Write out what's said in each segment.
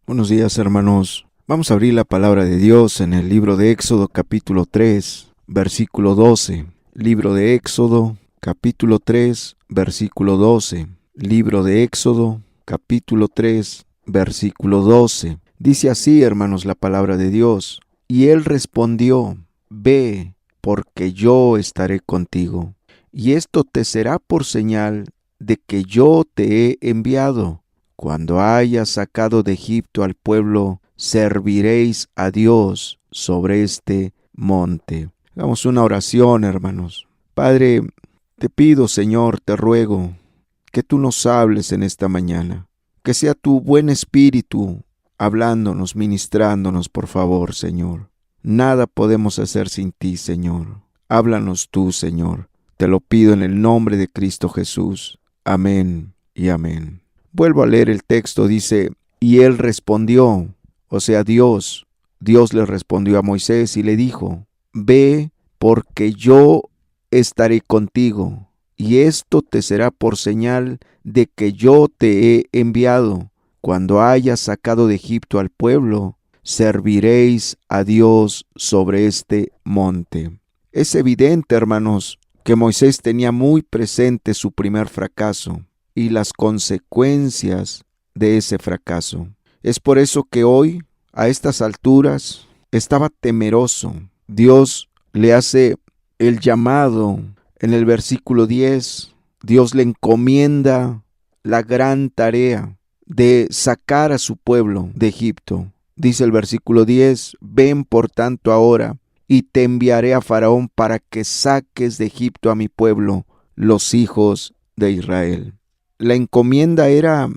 Buenos días, hermanos. Vamos a abrir la palabra de Dios en el libro de Éxodo capítulo 3, versículo 12. Libro de Éxodo capítulo 3, versículo 12. Libro de Éxodo capítulo 3, versículo 12. Dice así, hermanos, la palabra de Dios. Y él respondió: Ve, porque yo estaré contigo, y esto te será por señal de que yo te he enviado. Cuando hayas sacado de Egipto al pueblo, serviréis a Dios sobre este monte. Hagamos una oración, hermanos. Padre, te pido, Señor, te ruego que tú nos hables en esta mañana. Que sea tu buen espíritu hablándonos, ministrándonos, por favor, Señor. Nada podemos hacer sin ti, Señor. Háblanos tú, Señor. Te lo pido en el nombre de Cristo Jesús. Amén y amén. Vuelvo a leer el texto, dice, y él respondió, o sea, Dios le respondió a Moisés y le dijo, ve, porque yo estaré contigo, y esto te será por señal de que yo te he enviado. Cuando hayas sacado de Egipto al pueblo, serviréis a Dios sobre este monte. Es evidente, hermanos, que Moisés tenía muy presente su primer fracaso y las consecuencias de ese fracaso. Es por eso que hoy, a estas alturas, estaba temeroso. Dios le hace el llamado en el versículo 10. Dios le encomienda la gran tarea de sacar a su pueblo de Egipto. Dice el versículo 10, ven por tanto ahora, y te enviaré a Faraón para que saques de Egipto a mi pueblo, los hijos de Israel. La encomienda era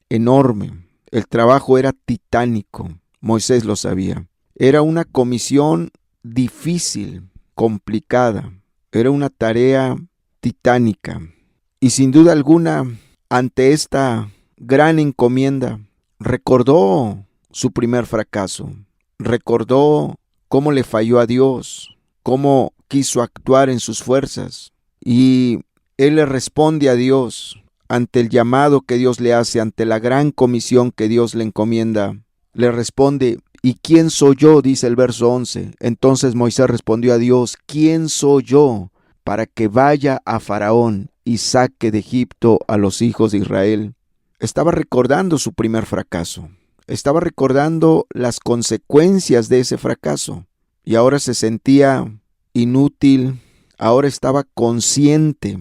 enorme, el trabajo era titánico, Moisés lo sabía. Era una comisión difícil, complicada, era una tarea titánica. Y sin duda alguna, ante esta gran encomienda, recordó su primer fracaso, recordó cómo le falló a Dios, cómo quiso actuar en sus fuerzas. Y él le responde a Dios ante el llamado que Dios le hace, ante la gran comisión que Dios le encomienda. Le responde, ¿y quién soy yo? Dice el verso 11. Entonces Moisés respondió a Dios, ¿quién soy yo para que vaya a Faraón y saque de Egipto a los hijos de Israel? Estaba recordando su primer fracaso. Estaba recordando las consecuencias de ese fracaso. Y ahora se sentía inútil. Ahora estaba consciente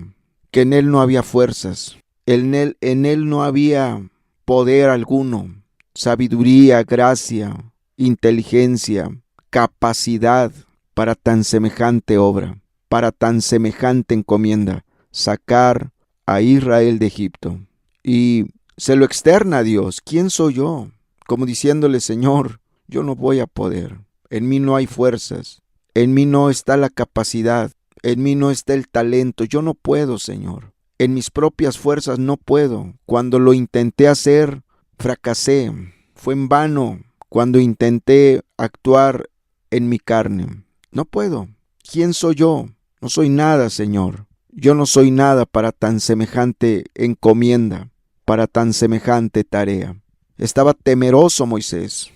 que en él no había fuerzas. En él no había poder alguno, sabiduría, gracia, inteligencia, capacidad para tan semejante obra, para tan semejante encomienda, sacar a Israel de Egipto. Y se lo externa a Dios, ¿quién soy yo? Como diciéndole, Señor, yo no voy a poder, en mí no hay fuerzas, en mí no está la capacidad, en mí no está el talento, yo no puedo, Señor. En mis propias fuerzas no puedo. Cuando lo intenté hacer, fracasé. Fue en vano cuando intenté actuar en mi carne. No puedo. ¿Quién soy yo? No soy nada, Señor. Yo no soy nada para tan semejante encomienda, para tan semejante tarea. Estaba temeroso Moisés,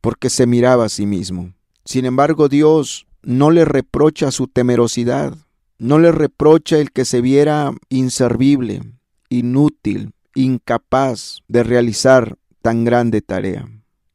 porque se miraba a sí mismo. Sin embargo, Dios no le reprocha su temerosidad. No le reprocha el que se viera inservible, inútil, incapaz de realizar tan grande tarea.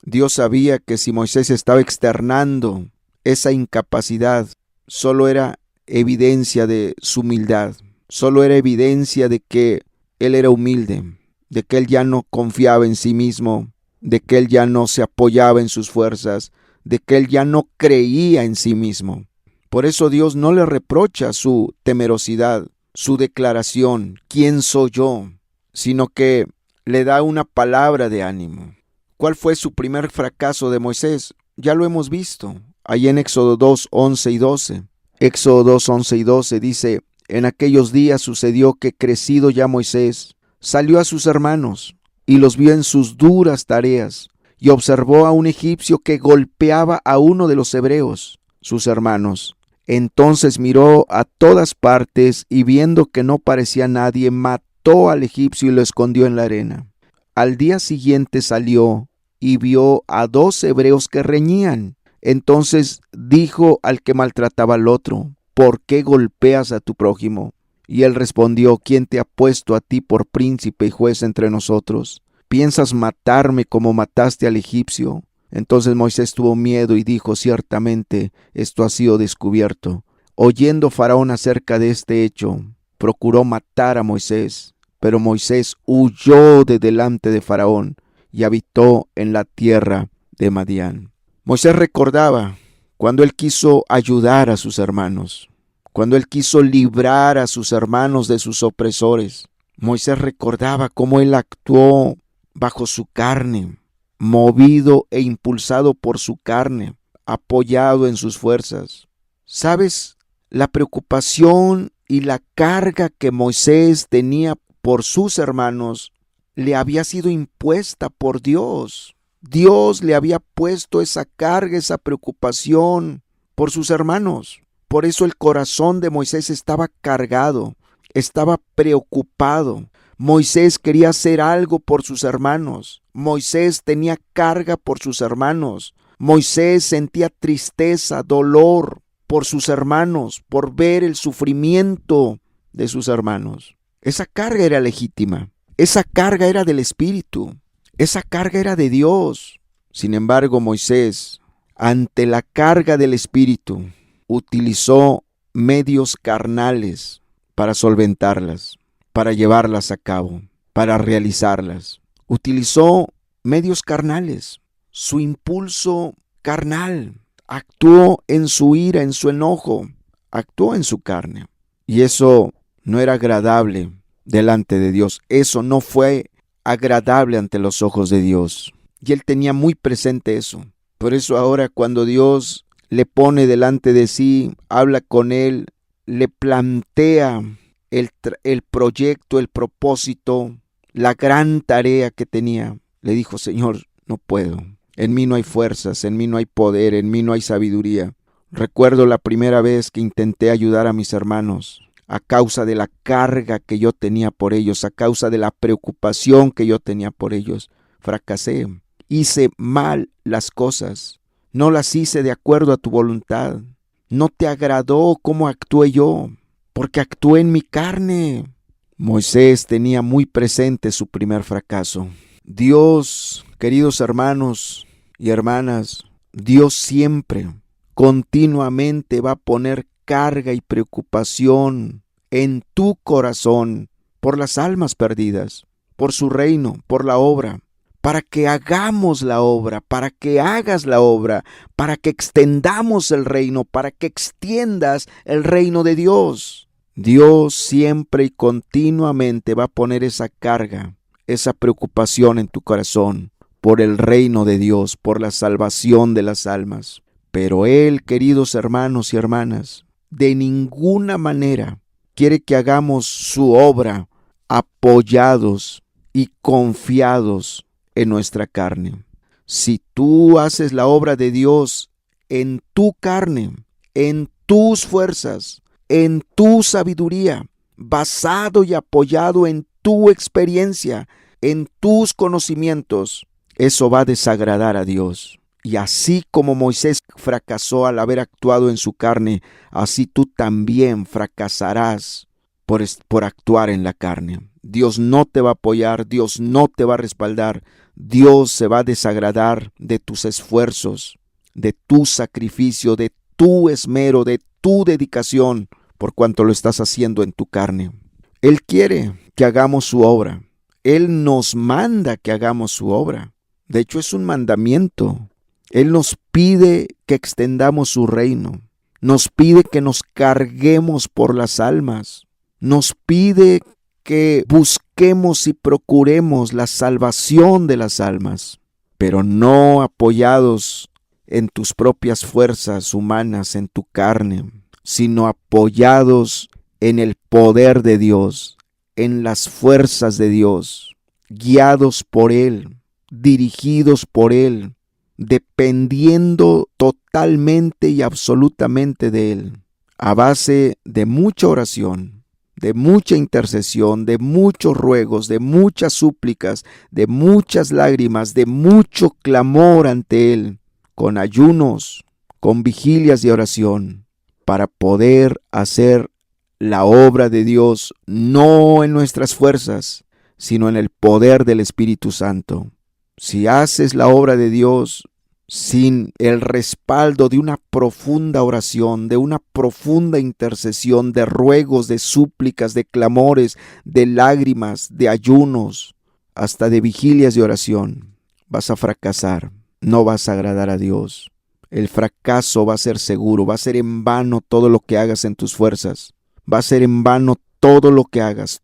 Dios sabía que si Moisés estaba externando esa incapacidad, solo era evidencia de su humildad, solo era evidencia de que él era humilde, de que él ya no confiaba en sí mismo, de que él ya no se apoyaba en sus fuerzas, de que él ya no creía en sí mismo. Por eso Dios no le reprocha su temerosidad, su declaración, ¿quién soy yo?, sino que le da una palabra de ánimo. ¿Cuál fue su primer fracaso de Moisés? Ya lo hemos visto, ahí en Éxodo 2, 11 y 12. Éxodo 2, 11 y 12 dice, en aquellos días sucedió que crecido ya Moisés, salió a sus hermanos y los vio en sus duras tareas, y observó a un egipcio que golpeaba a uno de los hebreos, sus hermanos. Entonces miró a todas partes y viendo que no parecía nadie, mató al egipcio y lo escondió en la arena. Al día siguiente salió y vio a 2 hebreos que reñían. Entonces dijo al que maltrataba al otro: ¿por qué golpeas a tu prójimo? Y él respondió: ¿quién te ha puesto a ti por príncipe y juez entre nosotros? ¿Piensas matarme como mataste al egipcio? Entonces Moisés tuvo miedo y dijo: ciertamente esto ha sido descubierto. Oyendo Faraón acerca de este hecho, procuró matar a Moisés, pero Moisés huyó de delante de Faraón y habitó en la tierra de Madián. Moisés recordaba cuando él quiso ayudar a sus hermanos, cuando él quiso librar a sus hermanos de sus opresores. Moisés recordaba cómo él actuó bajo su carne, movido e impulsado por su carne, apoyado en sus fuerzas. ¿Sabes? La preocupación y la carga que Moisés tenía por sus hermanos le había sido impuesta por Dios. Dios le había puesto esa carga, esa preocupación por sus hermanos. Por eso el corazón de Moisés estaba cargado, estaba preocupado. Moisés quería hacer algo por sus hermanos. Moisés tenía carga por sus hermanos. Moisés sentía tristeza, dolor por sus hermanos, por ver el sufrimiento de sus hermanos. Esa carga era legítima. Esa carga era del Espíritu. Esa carga era de Dios. Sin embargo, Moisés, ante la carga del Espíritu, utilizó medios carnales para solventarlas, para llevarlas a cabo, para realizarlas. Utilizó medios carnales, su impulso carnal. Actuó en su ira, en su enojo, actuó en su carne. Y eso no era agradable delante de Dios. Eso no fue agradable ante los ojos de Dios. Y él tenía muy presente eso. Por eso ahora cuando Dios le pone delante de sí, habla con él, le plantea el proyecto, el propósito, la gran tarea que tenía, le dijo: Señor, no puedo. En mí no hay fuerzas, en mí no hay poder, en mí no hay sabiduría. Recuerdo la primera vez que intenté ayudar a mis hermanos, a causa de la carga que yo tenía por ellos, a causa de la preocupación que yo tenía por ellos. Fracasé, hice mal las cosas, no las hice de acuerdo a tu voluntad. No te agradó cómo actué yo, porque actué en mi carne. Moisés tenía muy presente su primer fracaso. Dios, queridos hermanos y hermanas, Dios siempre, continuamente va a poner carga y preocupación en tu corazón por las almas perdidas, por su reino, por la obra, para que hagamos la obra, para que hagas la obra, para que extendamos el reino, para que extiendas el reino de Dios. Dios siempre y continuamente va a poner esa carga, esa preocupación en tu corazón por el reino de Dios, por la salvación de las almas. Pero Él, queridos hermanos y hermanas, de ninguna manera quiere que hagamos su obra apoyados y confiados en nuestra carne. Si tú haces la obra de Dios en tu carne, en tus fuerzas, en tu sabiduría, basado y apoyado en tu experiencia, en tus conocimientos, eso va a desagradar a Dios. Y así como Moisés fracasó al haber actuado en su carne, así tú también fracasarás por actuar en la carne. Dios no te va a apoyar, Dios no te va a respaldar, Dios se va a desagradar de tus esfuerzos, de tu sacrificio, de tu esmero, de tu dedicación, por cuanto lo estás haciendo en tu carne. Él quiere que hagamos su obra. Él nos manda que hagamos su obra. De hecho, es un mandamiento. Él nos pide que extendamos su reino. Nos pide que nos carguemos por las almas. Nos pide que busquemos y procuremos la salvación de las almas, pero no apoyados en tus propias fuerzas humanas, en tu carne, sino apoyados en el poder de Dios, en las fuerzas de Dios, guiados por Él, dirigidos por Él, dependiendo totalmente y absolutamente de Él, a base de mucha oración, de mucha intercesión, de muchos ruegos, de muchas súplicas, de muchas lágrimas, de mucho clamor ante Él, con ayunos, con vigilias y oración, para poder hacer la obra de Dios, no en nuestras fuerzas, sino en el poder del Espíritu Santo. Si haces la obra de Dios sin el respaldo de una profunda oración, de una profunda intercesión, de ruegos, de súplicas, de clamores, de lágrimas, de ayunos, hasta de vigilias de oración, vas a fracasar, no vas a agradar a Dios. El fracaso va a ser seguro, va a ser en vano todo lo que hagas en tus fuerzas, va a ser en vano todo lo que hagas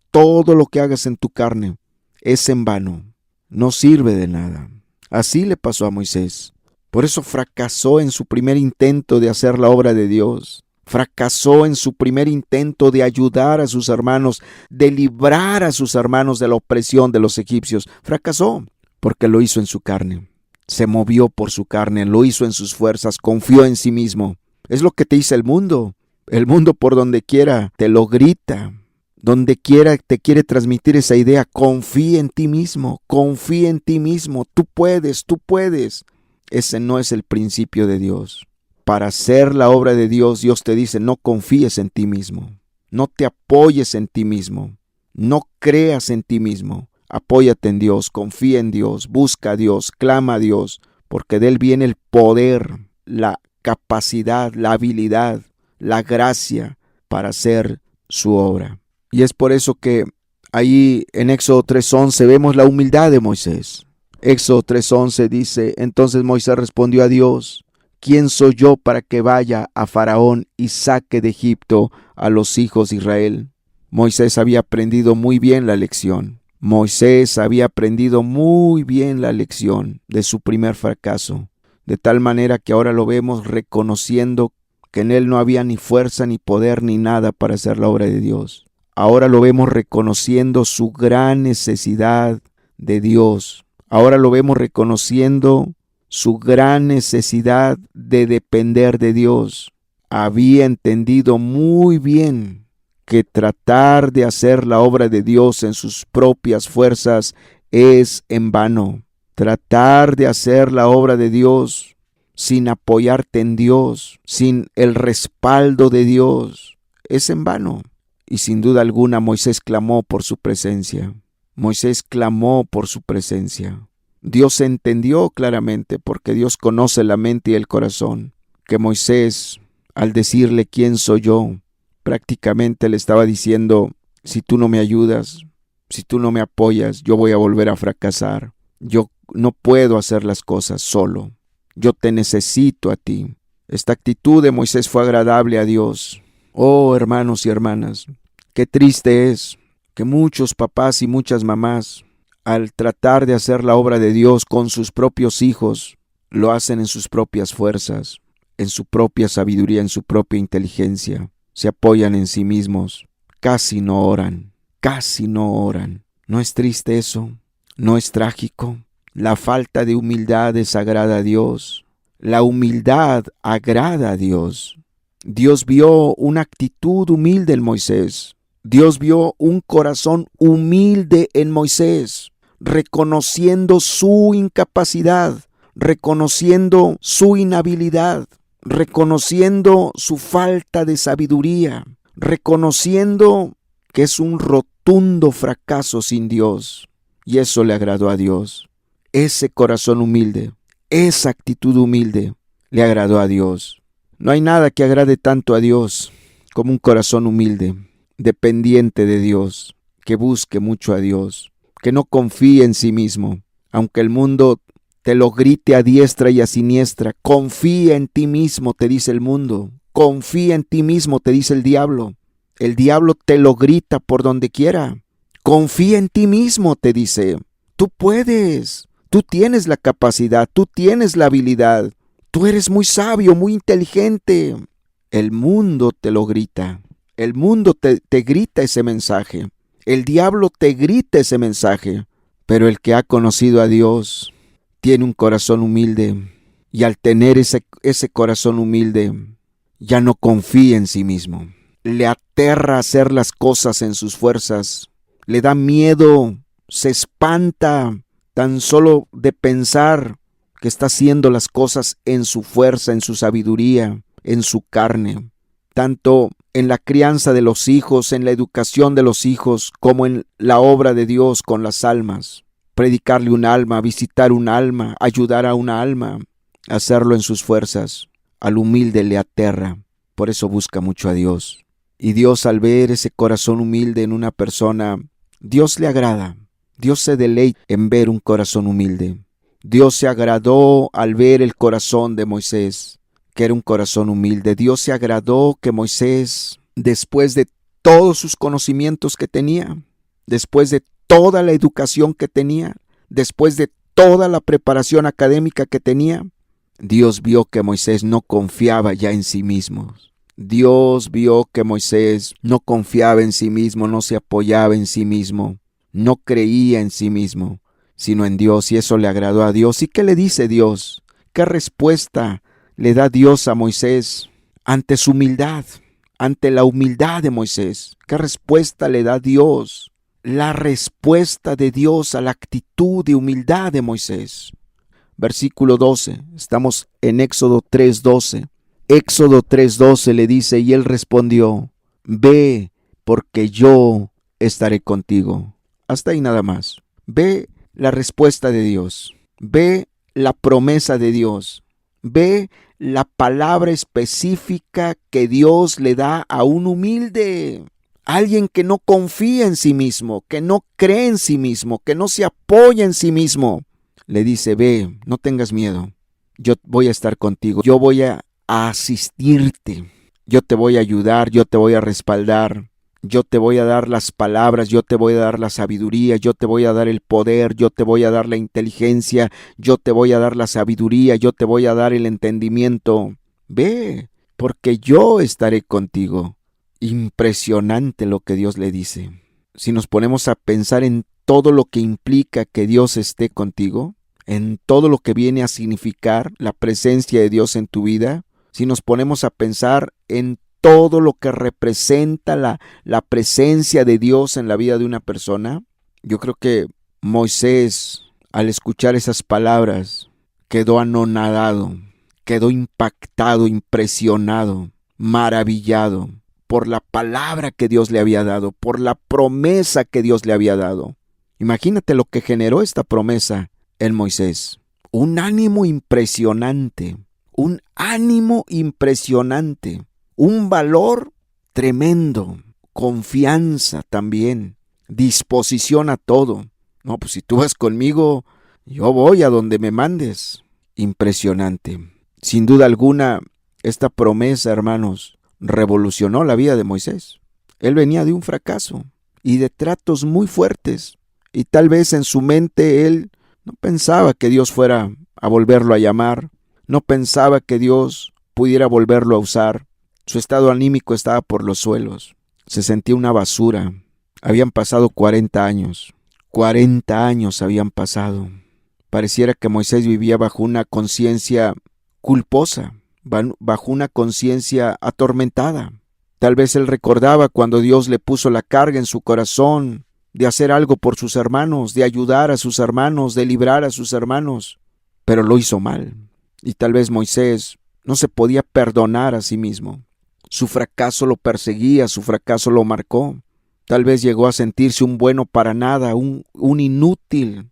en tu carne, es en vano, no sirve de nada. Así le pasó a Moisés. Por eso fracasó en su primer intento de hacer la obra de Dios. Fracasó en su primer intento de ayudar a sus hermanos, de librar a sus hermanos de la opresión de los egipcios. Fracasó porque lo hizo en su carne. Se movió por su carne, lo hizo en sus fuerzas, confió en sí mismo. Es lo que te dice el mundo. El mundo por donde quiera te lo grita. Donde quiera te quiere transmitir esa idea. Confía en ti mismo, confía en ti mismo. Tú puedes, tú puedes. Ese no es el principio de Dios. Para hacer la obra de Dios, Dios te dice, no confíes en ti mismo. No te apoyes en ti mismo. No creas en ti mismo. Apóyate en Dios, confía en Dios, busca a Dios, clama a Dios, porque de Él viene el poder, la capacidad, la habilidad, la gracia para hacer su obra. Y es por eso que ahí en Éxodo 3:11 vemos la humildad de Moisés. Éxodo 3:11 dice, entonces Moisés respondió a Dios, ¿quién soy yo para que vaya a Faraón y saque de Egipto a los hijos de Israel? Moisés había aprendido muy bien la lección. Moisés había aprendido muy bien la lección de su primer fracaso, de tal manera que ahora lo vemos reconociendo que en él no había ni fuerza, ni poder, ni nada para hacer la obra de Dios. Ahora lo vemos reconociendo su gran necesidad de Dios. Ahora lo vemos reconociendo su gran necesidad de depender de Dios. Había entendido muy bien que tratar de hacer la obra de Dios en sus propias fuerzas es en vano. Tratar de hacer la obra de Dios sin apoyarte en Dios, sin el respaldo de Dios, es en vano. Y sin duda alguna Moisés clamó por su presencia. Moisés clamó por su presencia. Dios entendió claramente, porque Dios conoce la mente y el corazón, que Moisés, al decirle quién soy yo, prácticamente le estaba diciendo, si tú no me ayudas, si tú no me apoyas, yo voy a volver a fracasar. Yo no puedo hacer las cosas solo. Yo te necesito a ti. Esta actitud de Moisés fue agradable a Dios. Oh, hermanos y hermanas, qué triste es que muchos papás y muchas mamás, al tratar de hacer la obra de Dios con sus propios hijos, lo hacen en sus propias fuerzas, en su propia sabiduría, en su propia inteligencia. Se apoyan en sí mismos, casi no oran, casi no oran. ¿No es triste eso? ¿No es trágico? La falta de humildad desagrada a Dios. La humildad agrada a Dios. Dios vio una actitud humilde en Moisés. Dios vio un corazón humilde en Moisés, reconociendo su incapacidad, reconociendo su inhabilidad, reconociendo su falta de sabiduría, reconociendo que es un rotundo fracaso sin Dios. Y eso le agradó a Dios. Ese corazón humilde, esa actitud humilde, le agradó a Dios. No hay nada que agrade tanto a Dios como un corazón humilde, dependiente de Dios, que busque mucho a Dios, que no confíe en sí mismo, aunque el mundo te lo grite a diestra y a siniestra. Confía en ti mismo, te dice el mundo. Confía en ti mismo, te dice el diablo. El diablo te lo grita por donde quiera. Confía en ti mismo, te dice. Tú puedes, tú tienes la capacidad, tú tienes la habilidad. Tú eres muy sabio, muy inteligente. El mundo te lo grita. El mundo te grita ese mensaje. El diablo te grita ese mensaje. Pero el que ha conocido a Dios tiene un corazón humilde. Y al tener ese corazón humilde, ya no confía en sí mismo. le aterra hacer las cosas en sus fuerzas, le da miedo, se espanta tan solo de pensar que está haciendo las cosas en su fuerza, en su sabiduría, en su carne, tanto en la crianza de los hijos, en la educación de los hijos, como en la obra de Dios con las almas. Predicarle un alma, visitar un alma, ayudar a una alma, hacerlo en sus fuerzas. Al humilde le aterra, por eso busca mucho a Dios. Y Dios, al ver ese corazón humilde en una persona, Dios le agrada. Dios se deleita en ver un corazón humilde. Dios se agradó al ver el corazón de Moisés, que era un corazón humilde. Dios se agradó que Moisés, después de todos sus conocimientos que tenía, después de toda la educación que tenía, después de toda la preparación académica que tenía, Dios vio que Moisés no confiaba ya en sí mismo. Dios vio que Moisés no confiaba en sí mismo, no se apoyaba en sí mismo, no creía en sí mismo, sino en Dios, y eso le agradó a Dios. ¿Y qué le dice Dios? ¿Qué respuesta le da Dios a Moisés ante su humildad, ante la humildad de Moisés? ¿Qué respuesta le da Dios? La respuesta de Dios a la actitud de humildad de Moisés. Versículo 12, estamos en Éxodo 3:12. Éxodo 3:12 le dice, y él respondió, ve, porque yo estaré contigo. Hasta ahí nada más. Ve la respuesta de Dios. Ve la promesa de Dios. Ve la palabra específica que Dios le da a un humilde. Alguien que no confía en sí mismo, que no cree en sí mismo, que no se apoya en sí mismo. Le dice, ve, no tengas miedo. Yo voy a estar contigo. Yo voy a asistirte. Yo te voy a ayudar, yo te voy a respaldar. Yo te voy a dar las palabras, yo te voy a dar la sabiduría, yo te voy a dar el poder, yo te voy a dar la inteligencia, yo te voy a dar la sabiduría, yo te voy a dar el entendimiento. Ve, porque yo estaré contigo. Impresionante lo que Dios le dice. Si nos ponemos a pensar en todo lo que implica que Dios esté contigo, en todo lo que viene a significar la presencia de Dios en tu vida, si nos ponemos a pensar en todo lo que representa la presencia de Dios en la vida de una persona, yo creo que Moisés, al escuchar esas palabras, quedó anonadado, quedó impactado, impresionado, maravillado por la palabra que Dios le había dado, por la promesa que Dios le había dado. Imagínate lo que generó esta promesa en Moisés. Un ánimo impresionante, un valor tremendo, confianza también, disposición a todo. No, pues si tú vas conmigo, yo voy a donde me mandes. Impresionante. Sin duda alguna, esta promesa, hermanos, revolucionó la vida de Moisés. Él venía de un fracaso y de tratos muy fuertes, y tal vez en su mente él no pensaba que Dios fuera a volverlo a llamar, no pensaba que Dios pudiera volverlo a usar. Su estado anímico estaba por los suelos, se sentía una basura. Habían pasado 40 años, 40 años habían pasado. Pareciera que Moisés vivía bajo una conciencia culposa, bajo una conciencia atormentada. Tal vez él recordaba cuando Dios le puso la carga en su corazón de hacer algo por sus hermanos, de ayudar a sus hermanos, de librar a sus hermanos, pero lo hizo mal. Y tal vez Moisés no se podía perdonar a sí mismo. Su fracaso lo perseguía, su fracaso lo marcó. Tal vez llegó a sentirse un bueno para nada, un inútil.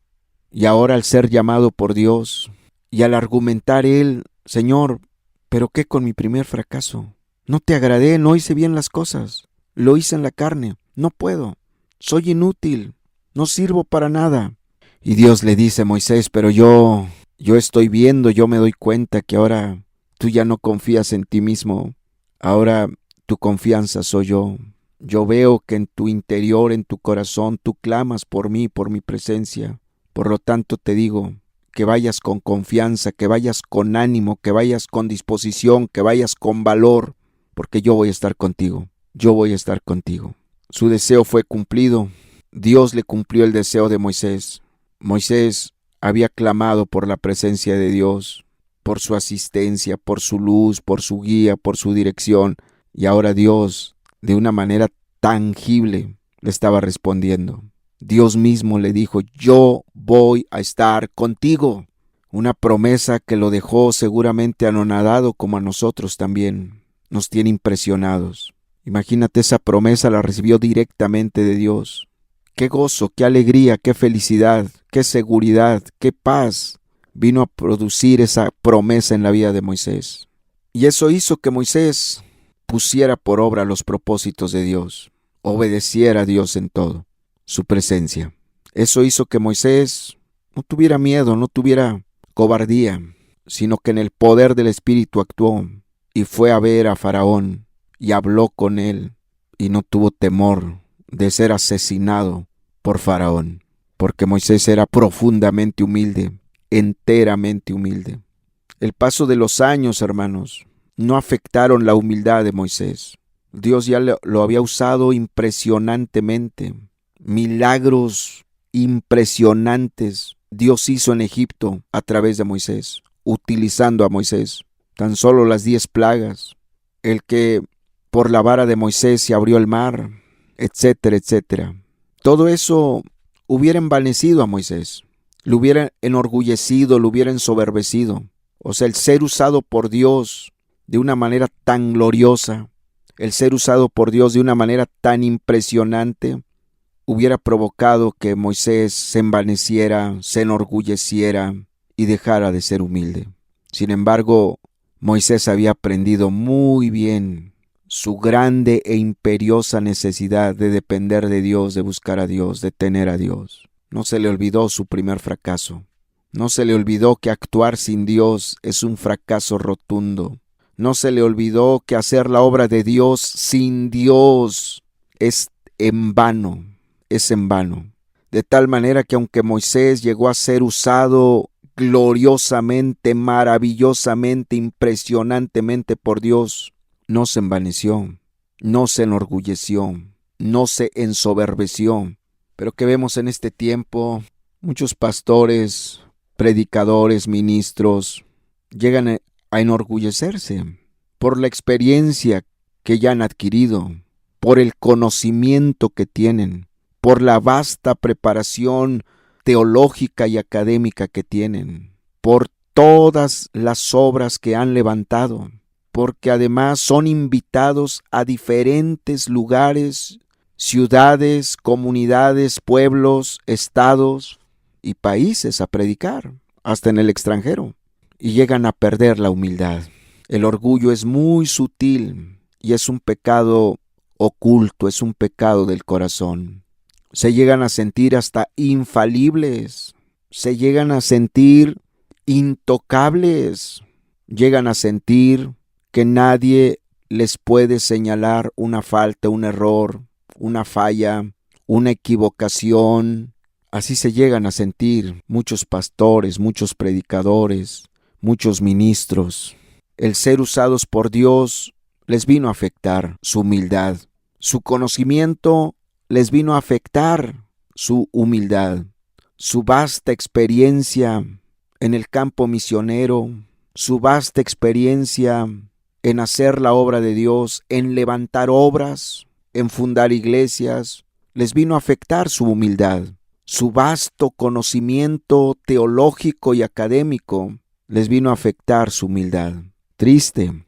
Y ahora, al ser llamado por Dios y al argumentar él, Señor, ¿pero qué con mi primer fracaso? No te agradé, no hice bien las cosas, lo hice en la carne, no puedo, soy inútil, no sirvo para nada. Y Dios le dice, Moisés, pero yo estoy viendo, yo me doy cuenta que ahora tú ya no confías en ti mismo, ahora tu confianza soy yo. Yo veo que en tu interior, en tu corazón, tú clamas por mí, por mi presencia. Por lo tanto te digo, que vayas con confianza, que vayas con ánimo, que vayas con disposición, que vayas con valor, porque yo voy a estar contigo, yo voy a estar contigo. Su deseo fue cumplido, Dios le cumplió el deseo de Moisés. Moisés había clamado por la presencia de Dios, por su asistencia, por su luz, por su guía, por su dirección, y ahora Dios de una manera tangible le estaba respondiendo. Dios mismo le dijo: yo voy a estar contigo. Una promesa que lo dejó seguramente anonadado, como a nosotros también nos tiene impresionados. Imagínate, esa promesa la recibió directamente de Dios. Qué gozo, qué alegría, qué felicidad, qué seguridad, qué paz vino a producir esa promesa en la vida de Moisés. Y eso hizo que Moisés pusiera por obra los propósitos de Dios, obedeciera a Dios en todo, su presencia. Eso hizo que Moisés no tuviera miedo, no tuviera cobardía, sino que en el poder del Espíritu actuó y fue a ver a Faraón y habló con él y no tuvo temor de ser asesinado por Faraón, porque Moisés era profundamente humilde, enteramente humilde. El paso de los años, hermanos, no afectaron la humildad de Moisés. Dios ya lo había usado impresionantemente. Milagros impresionantes Dios hizo en Egipto a través de Moisés, utilizando a Moisés. Tan solo las 10 plagas, el que por la vara de Moisés se abrió el mar, etcétera, etcétera. Todo eso hubiera envanecido a Moisés, lo hubiera enorgullecido, lo hubiera ensoberbecido. O sea, el ser usado por Dios de una manera tan gloriosa, el ser usado por Dios de una manera tan impresionante, hubiera provocado que Moisés se envaneciera, se enorgulleciera y dejara de ser humilde. Sin embargo, Moisés había aprendido muy bien su grande e imperiosa necesidad de depender de Dios, de buscar a Dios, de tener a Dios. No se le olvidó su primer fracaso. No se le olvidó que actuar sin Dios es un fracaso rotundo. No se le olvidó que hacer la obra de Dios sin Dios es en vano, es en vano. De tal manera que aunque Moisés llegó a ser usado gloriosamente, maravillosamente, impresionantemente por Dios, no se envaneció, no se enorgulleció, no se ensoberbeció. Pero que vemos en este tiempo, muchos pastores, predicadores, ministros, llegan a enorgullecerse por la experiencia que ya han adquirido, por el conocimiento que tienen, por la vasta preparación teológica y académica que tienen, por todas las obras que han levantado, porque además son invitados a diferentes lugares, ciudades, comunidades, pueblos, estados y países a predicar, hasta en el extranjero, y llegan a perder la humildad. El orgullo es muy sutil y es un pecado oculto, es un pecado del corazón. Se llegan a sentir hasta infalibles, se llegan a sentir intocables, llegan a sentir que nadie les puede señalar una falta, un error, una falla, una equivocación. Así se llegan a sentir muchos pastores, muchos predicadores, muchos ministros. El ser usados por Dios les vino a afectar su humildad. Su conocimiento les vino a afectar su humildad. Su vasta experiencia en el campo misionero, su vasta experiencia en hacer la obra de Dios, en levantar obras, en fundar iglesias, les vino a afectar su humildad. Su vasto conocimiento teológico y académico les vino a afectar su humildad. Triste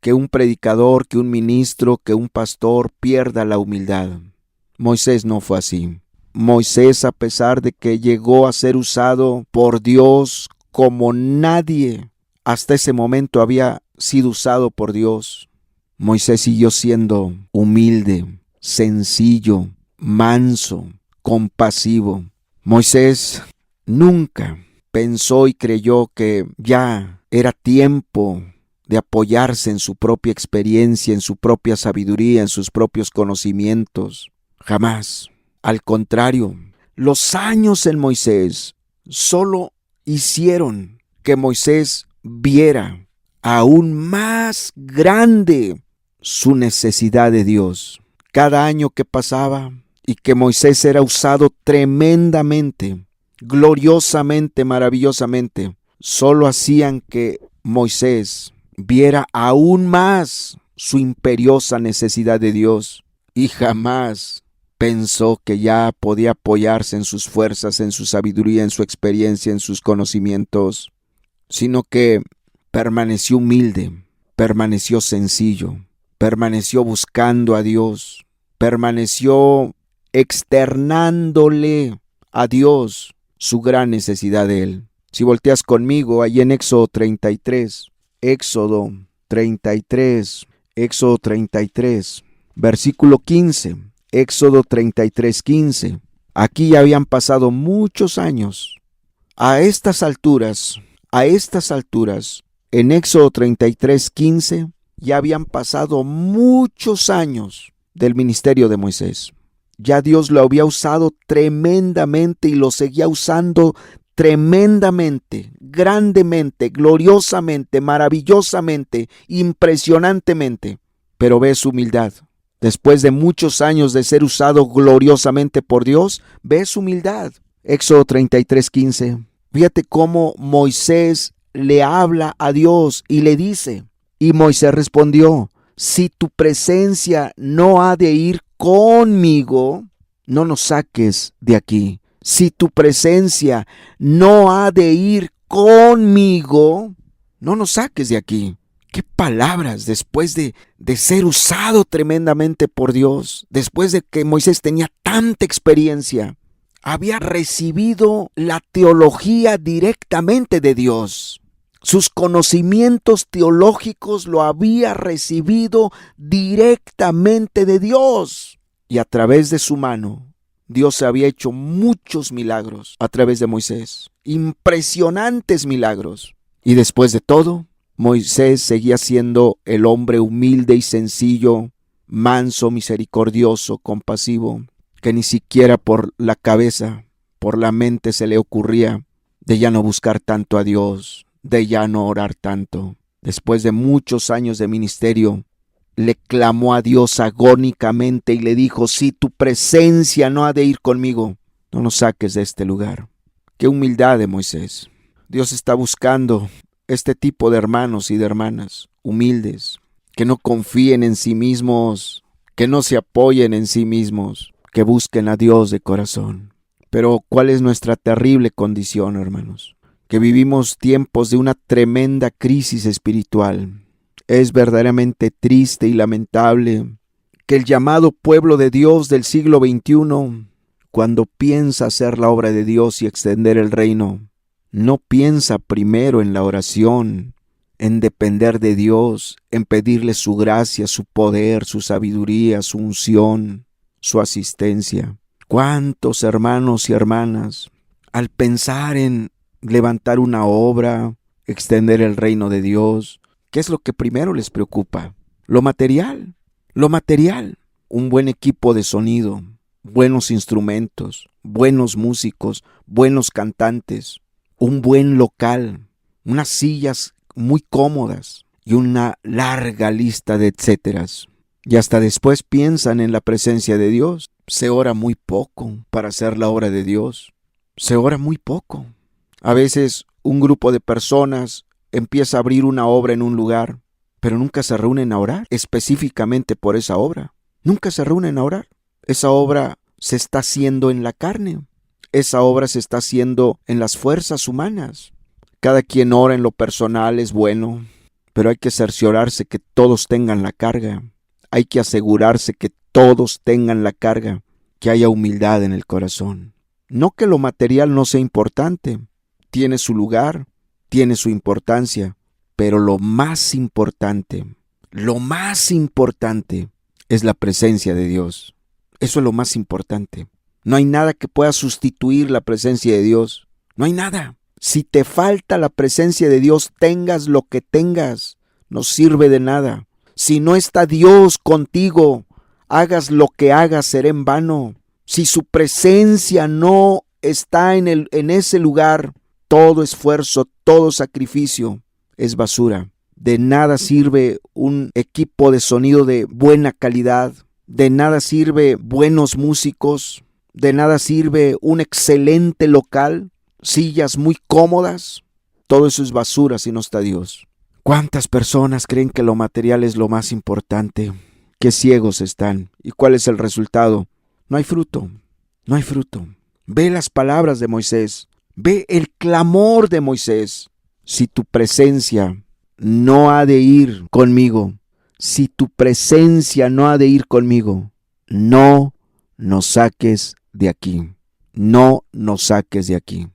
que un predicador, que un ministro, que un pastor pierda la humildad. Moisés no fue así. Moisés, a pesar de que llegó a ser usado por Dios como nadie hasta ese momento había sido usado por Dios, Moisés siguió siendo humilde, sencillo, manso, compasivo. Moisés nunca pensó y creyó que ya era tiempo de apoyarse en su propia experiencia, en su propia sabiduría, en sus propios conocimientos. Jamás. Al contrario, los años en Moisés solo hicieron que Moisés viera aún más grande su necesidad de Dios. Cada año que pasaba y que Moisés era usado tremendamente, gloriosamente, maravillosamente, solo hacían que Moisés viera aún más su imperiosa necesidad de Dios y jamás pensó que ya podía apoyarse en sus fuerzas, en su sabiduría, en su experiencia, en sus conocimientos, sino que permaneció humilde, permaneció sencillo, permaneció buscando a Dios, permaneció externándole a Dios su gran necesidad de Él. Si volteas conmigo, allí en Éxodo 33, versículo 15, Éxodo 33, 15. Aquí ya habían pasado muchos años. A estas alturas, en Éxodo 33, 15, ya habían pasado muchos años del ministerio de Moisés. Ya Dios lo había usado tremendamente y lo seguía usando tremendamente, grandemente, gloriosamente, maravillosamente, impresionantemente. Pero ve su humildad. Después de muchos años de ser usado gloriosamente por Dios, ve su humildad. Éxodo 33, 15. Fíjate cómo Moisés le habla a Dios y le dice, y Moisés respondió, si tu presencia no ha de ir conmigo, no nos saques de aquí. Si tu presencia no ha de ir conmigo, no nos saques de aquí. ¡Qué palabras! Después de ser usado tremendamente por Dios, después de que Moisés tenía tanta experiencia, había recibido la teología directamente de Dios. Sus conocimientos teológicos lo había recibido directamente de Dios. Y a través de su mano, Dios había hecho muchos milagros a través de Moisés. Impresionantes milagros. Y después de todo, Moisés seguía siendo el hombre humilde y sencillo, manso, misericordioso, compasivo, que ni siquiera por la cabeza, por la mente se le ocurría de ya no buscar tanto a Dios, de ya no orar tanto. Después de muchos años de ministerio, le clamó a Dios agónicamente y le dijo, si tu presencia no ha de ir conmigo, no nos saques de este lugar. ¡Qué humildad de Moisés! Dios está buscando este tipo de hermanos y de hermanas humildes, que no confíen en sí mismos, que no se apoyen en sí mismos, que busquen a Dios de corazón. Pero ¿cuál es nuestra terrible condición, hermanos? Que vivimos tiempos de una tremenda crisis espiritual. Es verdaderamente triste y lamentable que el llamado pueblo de Dios del siglo XXI, cuando piensa hacer la obra de Dios y extender el reino, no piensa primero en la oración, en depender de Dios, en pedirle su gracia, su poder, su sabiduría, su unción, su asistencia. ¿Cuántos hermanos y hermanas, al pensar en levantar una obra, extender el reino de Dios, ¿qué es lo que primero les preocupa? Lo material. Un buen equipo de sonido, buenos instrumentos, buenos músicos, buenos cantantes, un buen local, unas sillas muy cómodas y una larga lista de etcéteras. Y hasta después piensan en la presencia de Dios. Se ora muy poco para hacer la obra de Dios. Se ora muy poco. A veces un grupo de personas empieza a abrir una obra en un lugar, pero nunca se reúnen a orar específicamente por esa obra. Nunca se reúnen a orar. Esa obra se está haciendo en la carne. Esa obra se está haciendo en las fuerzas humanas. Cada quien ora en lo personal es bueno, pero hay que cerciorarse que todos tengan la carga. Hay que asegurarse que todos tengan la carga, que haya humildad en el corazón. No que lo material no sea importante, tiene su lugar, tiene su importancia, pero lo más importante es la presencia de Dios. Eso es lo más importante. No hay nada que pueda sustituir la presencia de Dios. No hay nada. Si te falta la presencia de Dios, tengas lo que tengas, no sirve de nada. Si no está Dios contigo, hagas lo que hagas, será en vano. Si su presencia no está en ese lugar, todo esfuerzo, todo sacrificio es basura. De nada sirve un equipo de sonido de buena calidad. De nada sirve buenos músicos. De nada sirve un excelente local, sillas muy cómodas. Todo eso es basura si no está Dios. ¿Cuántas personas creen que lo material es lo más importante? Qué ciegos están. ¿Y cuál es el resultado? No hay fruto, no hay fruto. Ve las palabras de Moisés, ve el clamor de Moisés. Si tu presencia no ha de ir conmigo, si tu presencia no ha de ir conmigo, no nos saques de aquí, no nos saques de aquí.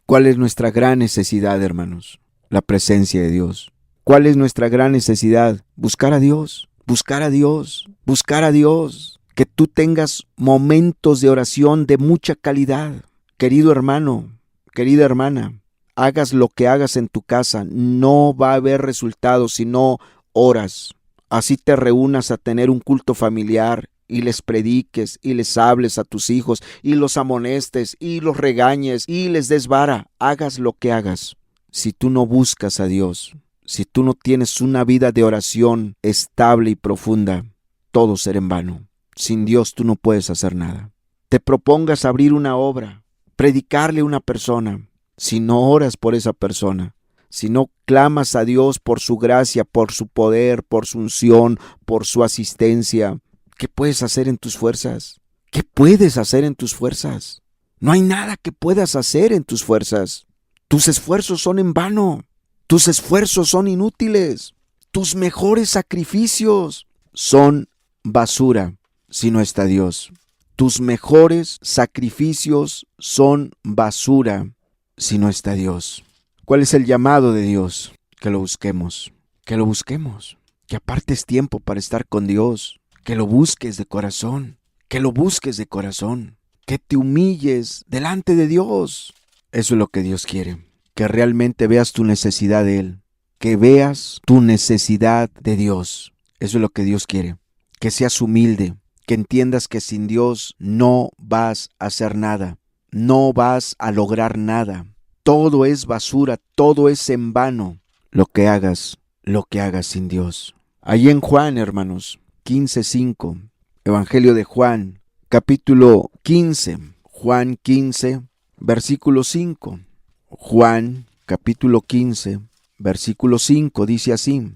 ¿Cuál es nuestra gran necesidad, hermanos? La presencia de Dios. ¿Cuál es nuestra gran necesidad? Buscar a Dios, buscar a Dios, buscar a Dios. Que tú tengas momentos de oración de mucha calidad. Querido hermano, querida hermana, hagas lo que hagas en tu casa, no va a haber resultados si no oras. Así te reúnas a tener un culto familiar y les prediques y les hables a tus hijos y los amonestes y los regañes y les des vara. Hagas lo que hagas. Si tú no buscas a Dios, si tú no tienes una vida de oración estable y profunda, todo será en vano. Sin Dios tú no puedes hacer nada. Te propongas abrir una obra, predicarle a una persona. Si no oras por esa persona, si no clamas a Dios por su gracia, por su poder, por su unción, por su asistencia, ¿qué puedes hacer en tus fuerzas? ¿Qué puedes hacer en tus fuerzas? No hay nada que puedas hacer en tus fuerzas. Tus esfuerzos son en vano. Tus esfuerzos son inútiles. Tus mejores sacrificios son basura si no está Dios. Tus mejores sacrificios son basura si no está Dios. ¿Cuál es el llamado de Dios? Que lo busquemos, que lo busquemos, que apartes tiempo para estar con Dios, que lo busques de corazón, que lo busques de corazón, que te humilles delante de Dios. Eso es lo que Dios quiere. Que realmente veas tu necesidad de Él, que veas tu necesidad de Dios. Eso es lo que Dios quiere, que seas humilde, que entiendas que sin Dios no vas a hacer nada, no vas a lograr nada. Todo es basura, todo es en vano lo que hagas sin Dios. Ahí en Juan, hermanos, 15:5, Evangelio de Juan, capítulo 15, Juan 15, versículo 5. Juan, capítulo 15, versículo 5, dice así.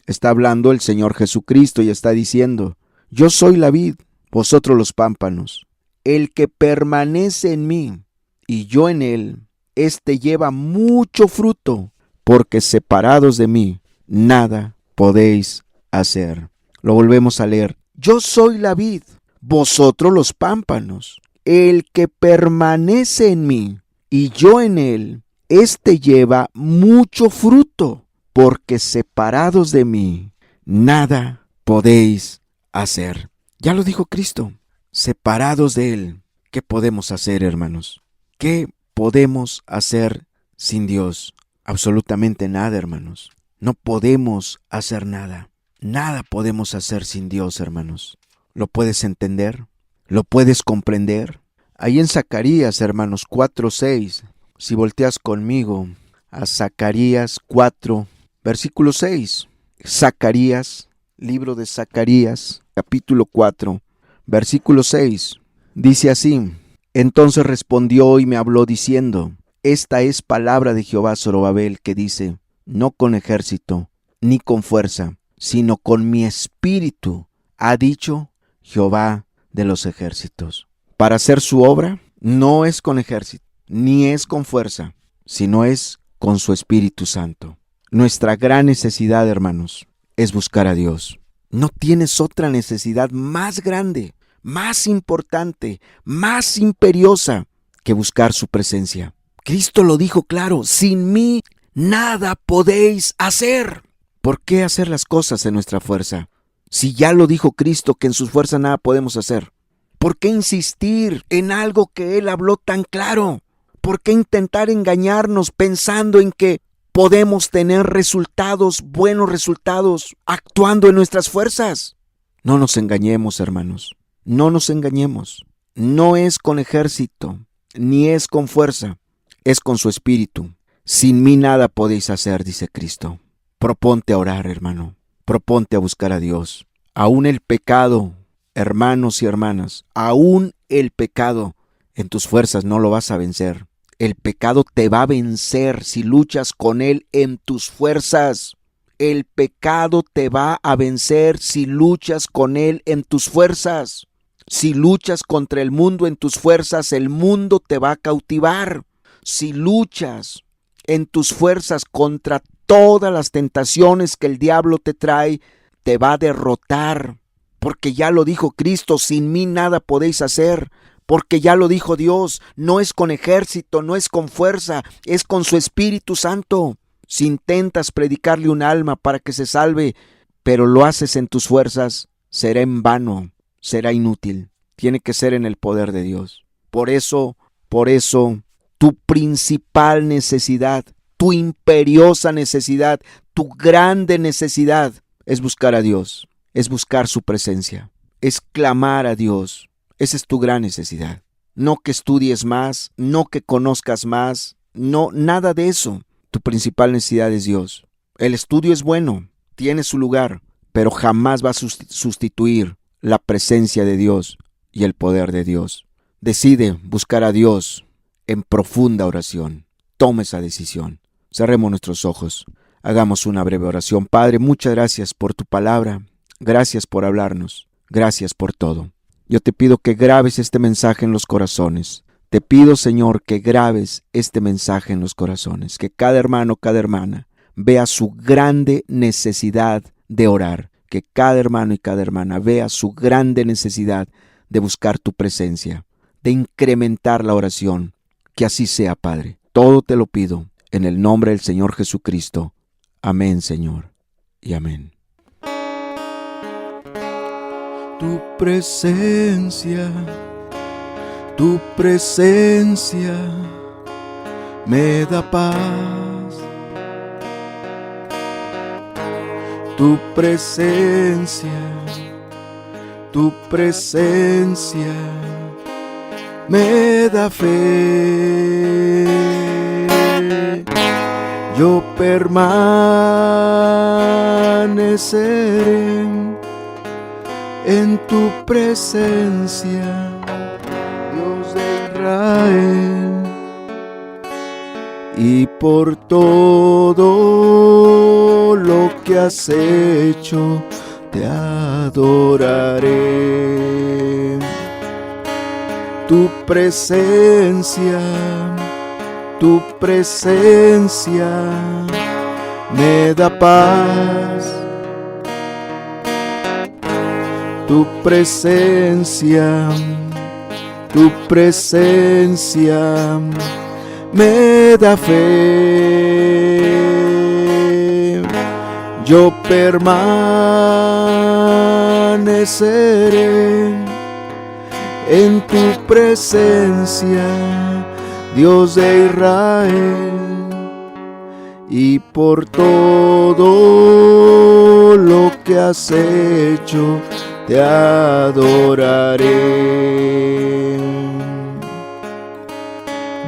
Está hablando el Señor Jesucristo y está diciendo: yo soy la vid, vosotros los pámpanos. El que permanece en mí y yo en él, éste lleva mucho fruto, porque separados de mí, nada podéis hacer. Lo volvemos a leer. Yo soy la vid, vosotros los pámpanos. El que permanece en mí y yo en él, éste lleva mucho fruto, porque separados de mí, nada podéis hacer. Ya lo dijo Cristo, separados de Él. ¿Qué podemos hacer, hermanos? ¿Qué podemos hacer sin Dios? Absolutamente nada, hermanos. No podemos hacer nada. Nada podemos hacer sin Dios, hermanos. ¿Lo puedes entender? ¿Lo puedes comprender? Ahí en Zacarías, hermanos, 4:6, si volteas conmigo a Zacarías 4, versículo 6. Zacarías, libro de Zacarías, capítulo 4, versículo 6. Dice así: entonces respondió y me habló diciendo: esta es palabra de Jehová Zorobabel, que dice: no con ejército, ni con fuerza, sino con mi espíritu, ha dicho Jehová de los ejércitos. Para hacer su obra, no es con ejército, ni es con fuerza, sino es con su Espíritu Santo. Nuestra gran necesidad, hermanos, es buscar a Dios. No tienes otra necesidad más grande, más importante, más imperiosa que buscar su presencia. Cristo lo dijo claro: sin mí nada podéis hacer. ¿Por qué hacer las cosas en nuestra fuerza? Si ya lo dijo Cristo que en sus fuerzas nada podemos hacer. ¿Por qué insistir en algo que Él habló tan claro? ¿Por qué intentar engañarnos pensando en que podemos tener resultados, buenos resultados, actuando en nuestras fuerzas? No nos engañemos, hermanos. No nos engañemos. No es con ejército, ni es con fuerza, es con su Espíritu. Sin mí nada podéis hacer, dice Cristo. Proponte a orar, hermano. Proponte a buscar a Dios. Aún el pecado, hermanos y hermanas, aún el pecado en tus fuerzas no lo vas a vencer. El pecado te va a vencer si luchas con él en tus fuerzas. El pecado te va a vencer si luchas con él en tus fuerzas. Si luchas contra el mundo en tus fuerzas, el mundo te va a cautivar. Si luchas en tus fuerzas contra todas las tentaciones que el diablo te trae, te va a derrotar. Porque ya lo dijo Cristo, sin mí nada podéis hacer. Porque ya lo dijo Dios, no es con ejército, no es con fuerza, es con su Espíritu Santo. Si intentas predicarle un alma para que se salve, pero lo haces en tus fuerzas, será en vano, será inútil. Tiene que ser en el poder de Dios. Por eso, tu principal necesidad, tu imperiosa necesidad, tu grande necesidad es buscar a Dios, es buscar su presencia, es clamar a Dios. Esa es tu gran necesidad. No que estudies más, no que conozcas más, no, nada de eso. Tu principal necesidad es Dios. El estudio es bueno, tiene su lugar, pero jamás va a sustituir la presencia de Dios y el poder de Dios. Decide buscar a Dios en profunda oración. Toma esa decisión. Cerremos nuestros ojos. Hagamos una breve oración. Padre, muchas gracias por tu palabra. Gracias por hablarnos. Gracias por todo. Yo te pido que grabes este mensaje en los corazones. Te pido, Señor, que grabes este mensaje en los corazones. Que cada hermano, cada hermana vea su grande necesidad de orar. Que cada hermano y cada hermana vea su grande necesidad de buscar tu presencia, de incrementar la oración. Que así sea, Padre. Todo te lo pido en el nombre del Señor Jesucristo. Amén, Señor, y amén. Tu presencia me da paz. Tu presencia me da fe. Yo permaneceré en tu presencia, Dios de Israel, y por todo lo que has hecho te adoraré. Tu presencia me da paz. Tu presencia me da fe. Yo permaneceré en tu presencia, Dios de Israel, y por todo lo que has hecho te adoraré.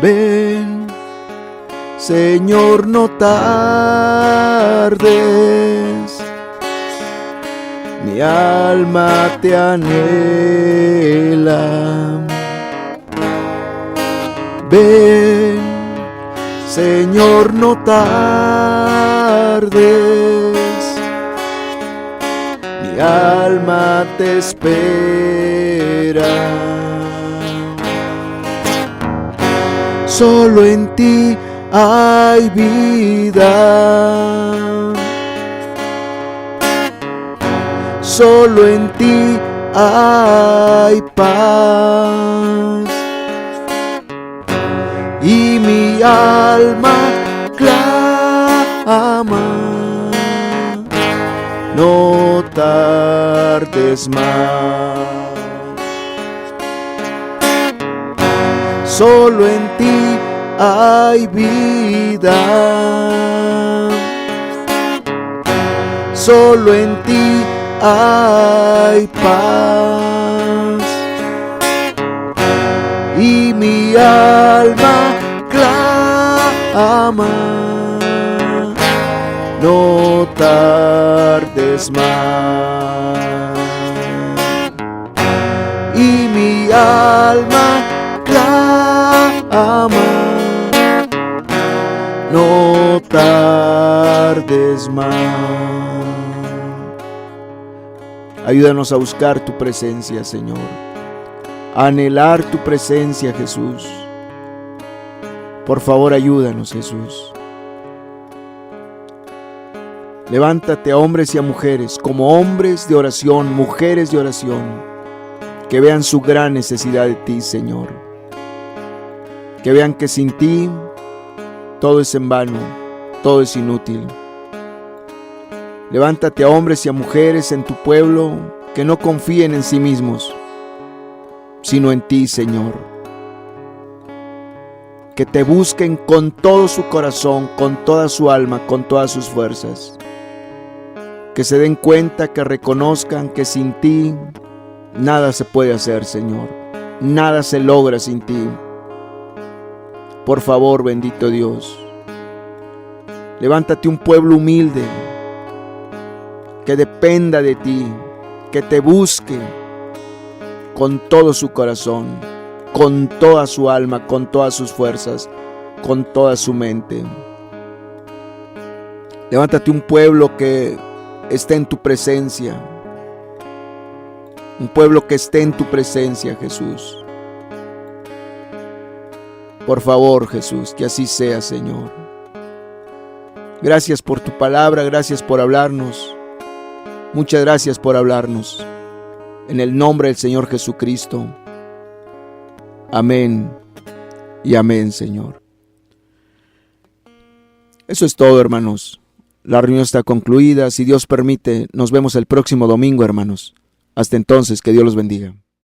Ven, Señor, no tardes, mi alma te anhela. Ven, Señor, no tardes, mi alma te espera. Solo en ti hay vida, solo en ti hay paz, y mi alma clama, no tardes más. Solo en ti hay vida, solo en ti hay paz, y mi alma clama, no tardes más, y mi alma clama, no tardes más. Ayúdanos a buscar tu presencia, Señor. A anhelar tu presencia, Jesús. Por favor, ayúdanos, Jesús. Levántate a hombres y a mujeres, como hombres de oración, mujeres de oración, que vean su gran necesidad de ti, Señor. Que vean que sin ti todo es en vano, todo es inútil. Levántate a hombres y a mujeres en tu pueblo que no confíen en sí mismos, sino en ti, Señor. Que te busquen con todo su corazón, con toda su alma, con todas sus fuerzas. Que se den cuenta, que reconozcan que sin ti nada se puede hacer, Señor. Nada se logra sin ti. Por favor, bendito Dios, levántate un pueblo humilde, que dependa de ti, que te busque con todo su corazón, con toda su alma, con todas sus fuerzas, con toda su mente. Levántate un pueblo que esté en tu presencia, un pueblo que esté en tu presencia, Jesús. Por favor, Jesús, que así sea, Señor. Gracias por tu palabra, gracias por hablarnos. Muchas gracias por hablarnos. En el nombre del Señor Jesucristo. Amén y amén, Señor. Eso es todo, hermanos. La reunión está concluida. Si Dios permite, nos vemos el próximo domingo, hermanos. Hasta entonces, que Dios los bendiga.